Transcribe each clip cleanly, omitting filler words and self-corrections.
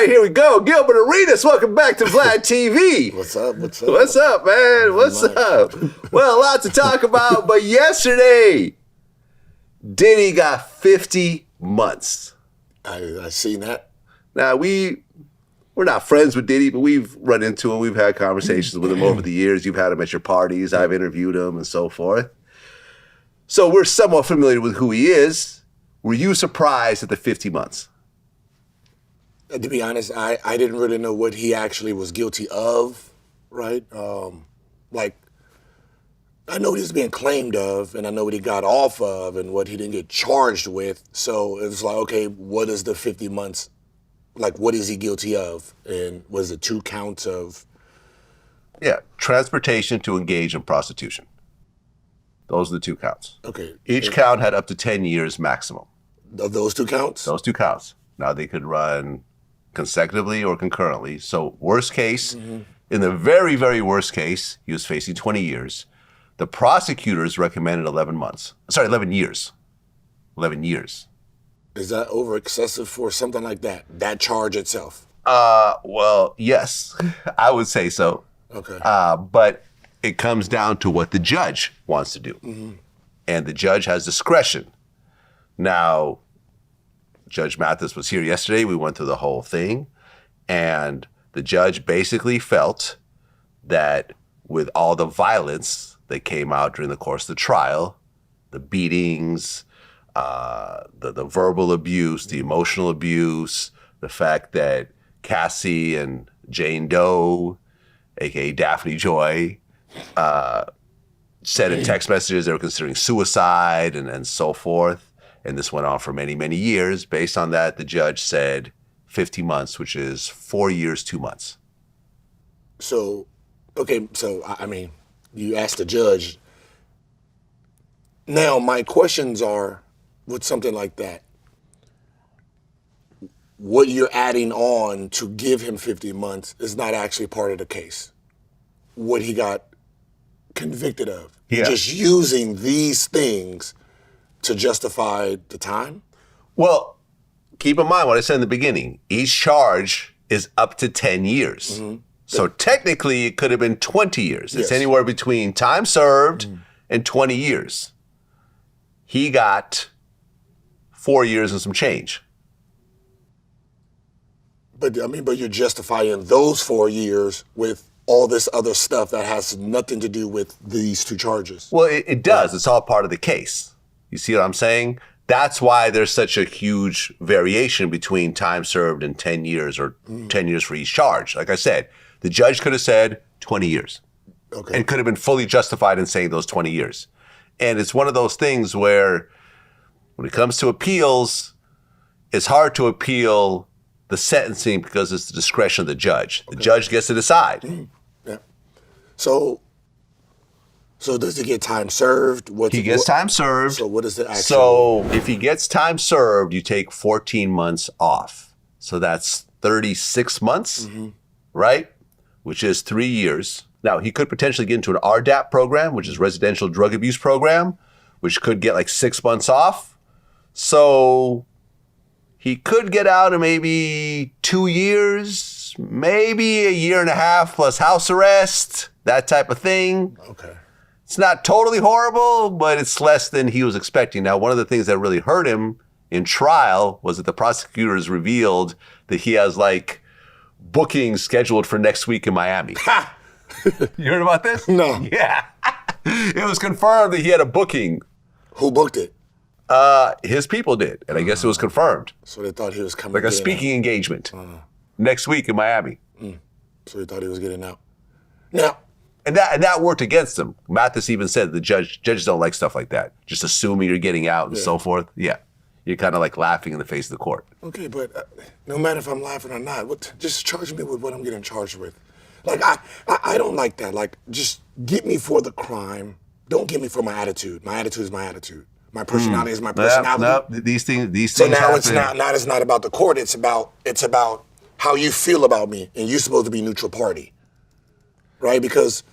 right, here we go. Gilbert Arenas, welcome back to Vlad TV. What's up? What's up? What's up, man? What's up? Well, a lot to talk about, but yesterday, Diddy got 50 months. I seen that. Now, we're not friends with Diddy, but we've run into him. We've had conversations with him over the years. You've had him at your parties. I've interviewed him and so forth. So we're somewhat familiar with who he is. Were you surprised at the 50 months? To be honest, I didn't really know what he actually was guilty of, right? Like, I know what he's being claimed of, and I know what he got off of and what he didn't get charged with. So it was like, okay, what is the 50 months? Like, what is he guilty of? And was it 2 counts of? Yeah, transportation to engage in prostitution. Those are the 2 counts. Okay. Each count had up to 10 years maximum. Of those 2 counts? Those 2 counts. Now, they could run consecutively or concurrently. So worst case, in the very, very worst case, he was facing 20 years. The prosecutors recommended 11 years. 11 years. Is that over excessive for something like that? That charge itself? Well, yes, I would say so. Okay. But it comes down to what the judge wants to do. And the judge has discretion. Now, Judge Mathis was here yesterday. We went through the whole thing. And the judge basically felt that with all the violence that came out during the course of the trial, the beatings, the verbal abuse, the emotional abuse, the fact that Cassie and Jane Doe, aka Daphne Joy, said in text messages they were considering suicide and so forth. And this went on for many, many years. Based on that, the judge said 50 months, which is 4 years, 2 months. So, okay, so, I mean, you asked the judge. Now, my questions are, with something like that, what you're adding on to give him 50 months is not actually part of the case. What he got convicted of. Yeah. Just using these things to justify the time? Well, keep in mind what I said in the beginning. Each charge is up to 10 years. So technically, it could have been 20 years. It's anywhere between time served and 20 years. He got 4 years and some change. But I mean, but you're justifying those 4 years with all this other stuff that has nothing to do with these 2 charges. Well, it does. It's all part of the case. You see what I'm saying? That's why there's such a huge variation between time served and 10 years or 10 years for each charge. Like I said, the judge could have said 20 years. Okay. And could have been fully justified in saying those 20 years. And it's one of those things where when it comes to appeals, it's hard to appeal the sentencing because it's the discretion of the judge. The judge gets to decide. Yeah. So does he get time served? He gets time served. So what is the actual? So if he gets time served, you take 14 months off. So that's 36 months, right? Which is 3 years. Now, he could potentially get into an RDAP program, which is Residential Drug Abuse Program, which could get like 6 months off. So he could get out in maybe 2 years, maybe a year and a half plus house arrest, that type of thing. Okay. It's not totally horrible, but it's less than he was expecting. Now, one of the things that really hurt him in trial was that the prosecutors revealed that he has like bookings scheduled for next week in Miami. You heard about this? No. Yeah. It was confirmed that he had a booking. Who booked it? His people did, and I guess it was confirmed. So they thought he was coming. Like a speaking engagement next week in Miami. So they thought he was getting out. Now. And that worked against him. Mathis even said the judges don't like stuff like that. Just assuming you're getting out and so forth. Yeah. You're kind of like laughing in the face of the court. Okay, but no matter if I'm laughing or not, just charge me with what I'm getting charged with. Like, I don't like that. Like, just get me for the crime. Don't get me for my attitude. My attitude is my attitude. My personality is my personality. No, these things So now happen. it's not about the court. It's about how you feel about me, and you're supposed to be neutral party, right? Because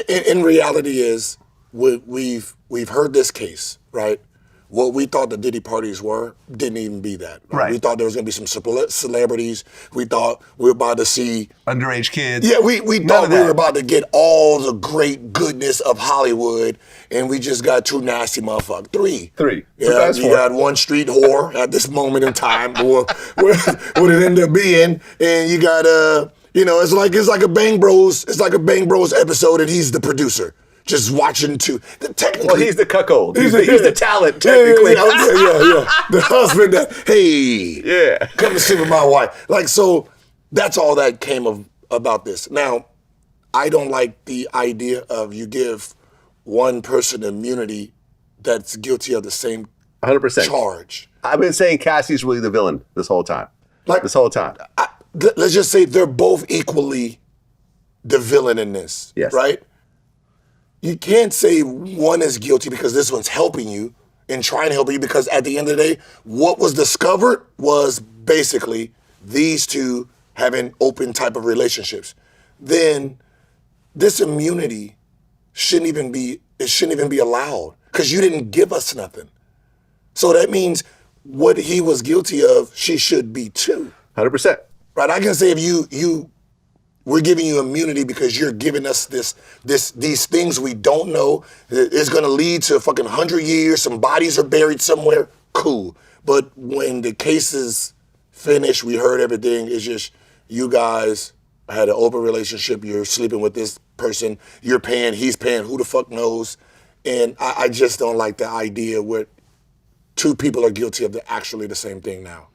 in reality is we've heard this case, right? what we thought the Diddy parties were didn't even be that. Right. We thought there was going to be some celebrities. We thought we were about to see underage kids. Yeah, we thought we were about to get all the great goodness of Hollywood, and we just got two nasty motherfuckers. Three. Yeah, you got one street whore at this moment in time, or what it ended up being, and you got it's like a Bang Bros. It's like a Bang Bros episode, and he's the producer. Just watching too. Well, he's the cuckold. He's the talent, technically. Yeah. The husband that, come to sleep with my wife. Like, so that's all that came about this. Now, I don't like the idea of you give one person immunity that's guilty of the same 100% charge. I've been saying Cassie's really the villain this whole time. Let's just say they're both equally the villain in this. Yes. Right? You can't say one is guilty because this one's helping you and trying to help you, because at the end of the day, what was discovered was basically these two having open type of relationships. Then this immunity shouldn't even be allowed, because you didn't give us nothing. So that means what he was guilty of, she should be too. 100%. Right? I can say if we're giving you immunity because you're giving us these things we don't know. It's going to lead to a fucking 100 years. Some bodies are buried somewhere. Cool. But when the case is finished, we heard everything. It's just you guys had an open relationship. You're sleeping with this person. You're paying. He's paying. Who the fuck knows? And I just don't like the idea where two people are guilty of actually the same thing now.